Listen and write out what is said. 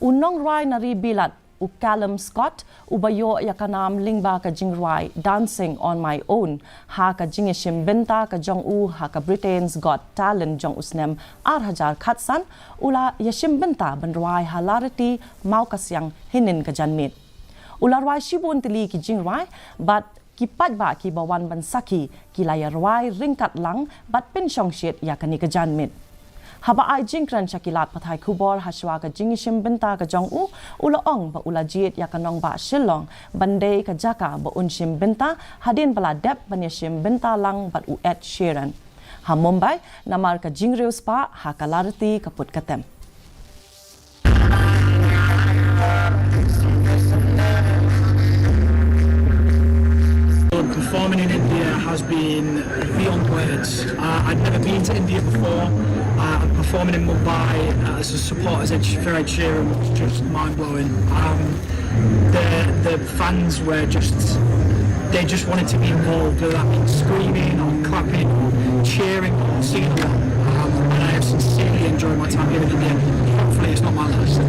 Unong rai nari bilat u Calum Scott ubayo yakanam lingba ka jingrai dancing on my own ha ka jingishim benta ka Jong ha ka Britain's Got Talent Jong usnem arhajar khatsan ula yashim benta benrai halarity mau kasyang hinin ka janmit ularwai shibun tili ki jingrai but kipat ba ki bawan bansaki kilayarwai ringkat lang but pensyong shit yakani ka janmit haba ai jingkran shakilat pathai khubor haswa ka jingishim benta ka Jong ulaong ba ulajit yakanong ba shillong bandai ka jaka ba unshim benta hadin bala dep banyashim benta lang bat u Ed Sheeran ha Mumbai namar ka jingreus pa ha kalarti kaput katem Performing in India has been beyond words. I'd never been to India before. Performing in Mumbai as a supporter for Ed Sheeran was just mind-blowing. The fans were they just wanted to be involved, whether that means screaming or clapping or cheering or singing along. And I have sincerely enjoyed my time here in India. Hopefully it's not my last.